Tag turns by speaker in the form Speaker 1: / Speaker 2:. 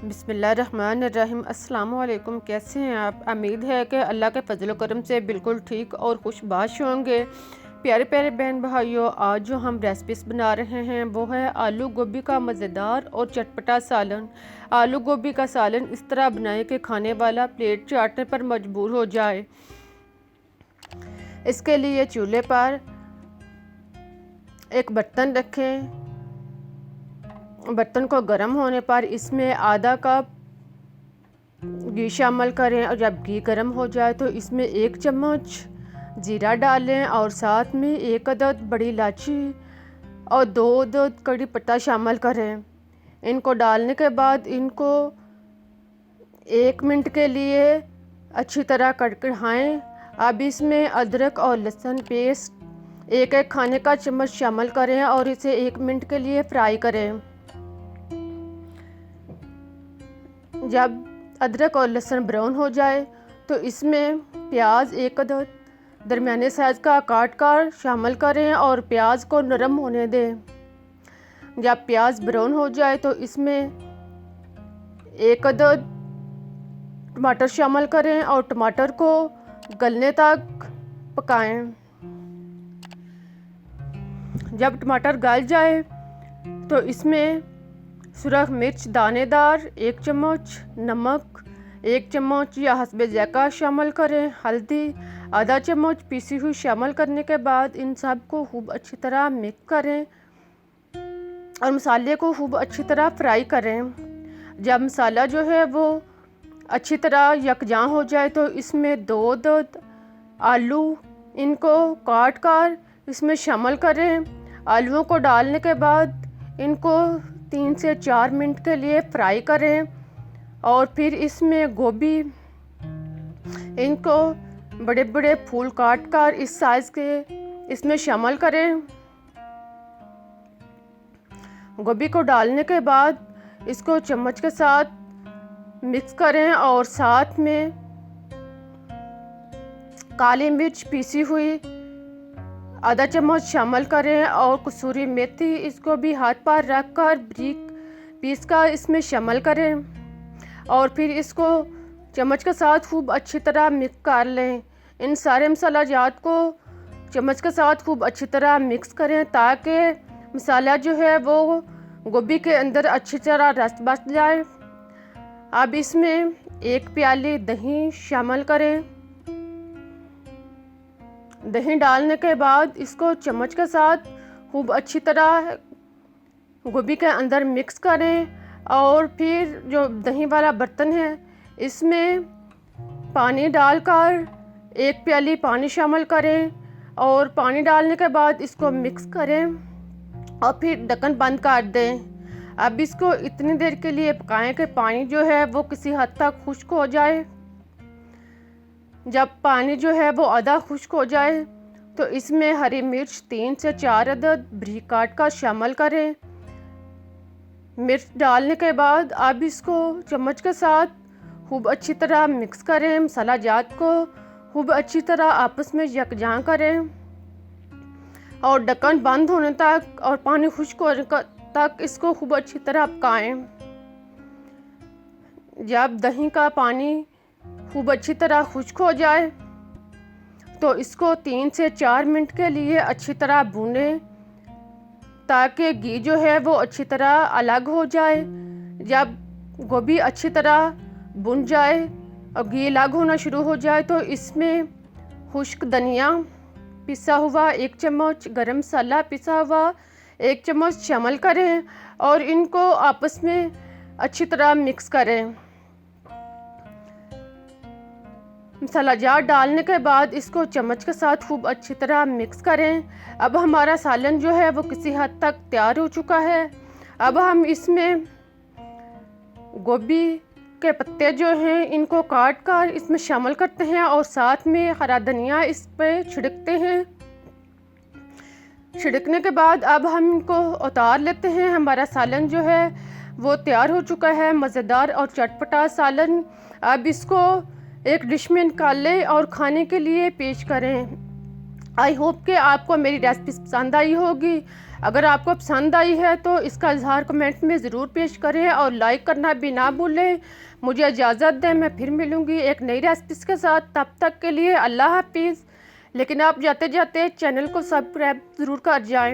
Speaker 1: बिस्मिल्लाहिर्रहमानिर्रहीम। अस्सलाम वालेकुम। कैसे हैं आप? उम्मीद है कि अल्लाह के फजल करम से बिल्कुल ठीक और खुशबाश होंगे। प्यारे प्यारे बहन भाइयों, आज जो हम रेसिपीज़ बना रहे हैं वो है आलू गोभी का मज़ेदार और चटपटा सालन। आलू गोभी का सालन इस तरह बनाएं कि खाने वाला प्लेट चाटने पर मजबूर हो जाए। इसके लिए चूल्हे पर एक बर्तन रखें। बर्तन को गर्म होने पर इसमें आधा कप घी शामिल करें और जब घी गर्म हो जाए तो इसमें 1 चम्मच जीरा डालें और साथ में 1 अदद बड़ी इलायची और 2 अदद कड़ी पत्ता शामिल करें। इनको डालने के बाद इनको 1 मिनट के लिए अच्छी तरह कड़कड़ाएं। अब इसमें अदरक और लहसुन पेस्ट 1-1 खाने का चम्मच शामिल करें और इसे 1 मिनट के लिए फ्राई करें। जब अदरक और लहसुन ब्राउन हो जाए तो इसमें प्याज 1 अदद दरमियाने साइज़ का काट कर शामिल करें और प्याज को नरम होने दें। जब प्याज ब्राउन हो जाए तो इसमें 1 अदद टमाटर शामिल करें और टमाटर को गलने तक पकाएं। जब टमाटर गल जाए तो इसमें सुरख मिर्च दानेदार 1 चम्मच, नमक 1 चम्मच या हस्बे ज़ायक़ा शामिल करें, हल्दी आधा चम्मच पीसी हुई शामिल करने के बाद इन सब को खूब अच्छी तरह मिक्स करें और मसाले को खूब अच्छी तरह फ्राई करें। जब मसाला जो है वो अच्छी तरह यकजां हो जाए तो इसमें 2 अदद आलू इनको काट कर इसमें शामिल करें। आलूओं को डालने के बाद इनको 3 से 4 मिनट के लिए फ्राई करें और फिर इसमें गोभी इनको बड़े बड़े फूल काट कर इस साइज़ के इसमें शामिल करें। गोभी को डालने के बाद इसको चम्मच के साथ मिक्स करें और साथ में काली मिर्च पीसी हुई आधा चम्मच शामिल करें और कसूरी मेथी इसको भी हाथ पर रख कर बारीक पीस कर इसमें शामिल करें और फिर इसको चम्मच के साथ खूब अच्छी तरह मिक्स कर लें। इन सारे मसालाजात को चम्मच के साथ खूब अच्छी तरह मिक्स करें ताकि मसाला जो है वो गोभी के अंदर अच्छी तरह रस बस जाए। अब इसमें 1 प्याली दही शामिल करें। दही डालने के बाद इसको चम्मच के साथ खूब अच्छी तरह गोभी के अंदर मिक्स करें और फिर जो दही वाला बर्तन है इसमें पानी डालकर 1 प्याली पानी शामिल करें और पानी डालने के बाद इसको मिक्स करें और फिर ढक्कन बंद कर दें। अब इसको इतनी देर के लिए पकाएं कि पानी जो है वो किसी हद तक खुश्क हो जाए। जब पानी जो है वो आधा खुश्क हो जाए तो इसमें हरी मिर्च 3 से 4 अदद बारीक काट कर शामिल करें। मिर्च डालने के बाद अब इसको चम्मच के साथ खूब अच्छी तरह मिक्स करें। मसाला जात को खूब अच्छी तरह आपस में यकजां करें और ढक्कन बंद होने तक और पानी खुश्क होने तक इसको खूब अच्छी तरह पकाएं। जब दही का पानी खूब अच्छी तरह खुश्क हो जाए तो इसको 3 से 4 मिनट के लिए अच्छी तरह भूनें ताकि घी जो है वो अच्छी तरह अलग हो जाए। जब गोभी अच्छी तरह भुन जाए और घी अलग होना शुरू हो जाए तो इसमें खुश्क धनिया पिसा हुआ 1 चम्मच, गरम मसाला पिसा हुआ 1 चम्मच शामिल करें और इनको आपस में अच्छी तरह मिक्स करें। मसाला जार डालने के बाद इसको चम्मच के साथ खूब अच्छी तरह मिक्स करें। अब हमारा सालन जो है वो किसी हद तक तैयार हो चुका है। अब हम इसमें गोभी के पत्ते जो हैं इनको काट कर इसमें शामिल करते हैं और साथ में हरा धनिया इस पर छिड़कते हैं। छिड़कने के बाद अब हम इनको उतार लेते हैं। हमारा सालन जो है वो तैयार हो चुका है, मज़ेदार और चटपटा सालन। अब इसको एक डिश में निकाल लें और खाने के लिए पेश करें। आई होप कि आपको मेरी रेसिपी पसंद आई होगी। अगर आपको पसंद आई है तो इसका इजहार कमेंट में ज़रूर पेश करें और लाइक करना भी ना भूलें। मुझे इजाज़त दें, मैं फिर मिलूँगी एक नई रेसिपी के साथ। तब तक के लिए अल्लाह हाफिज़। लेकिन आप जाते जाते चैनल को सब्सक्राइब ज़रूर कर जाएं।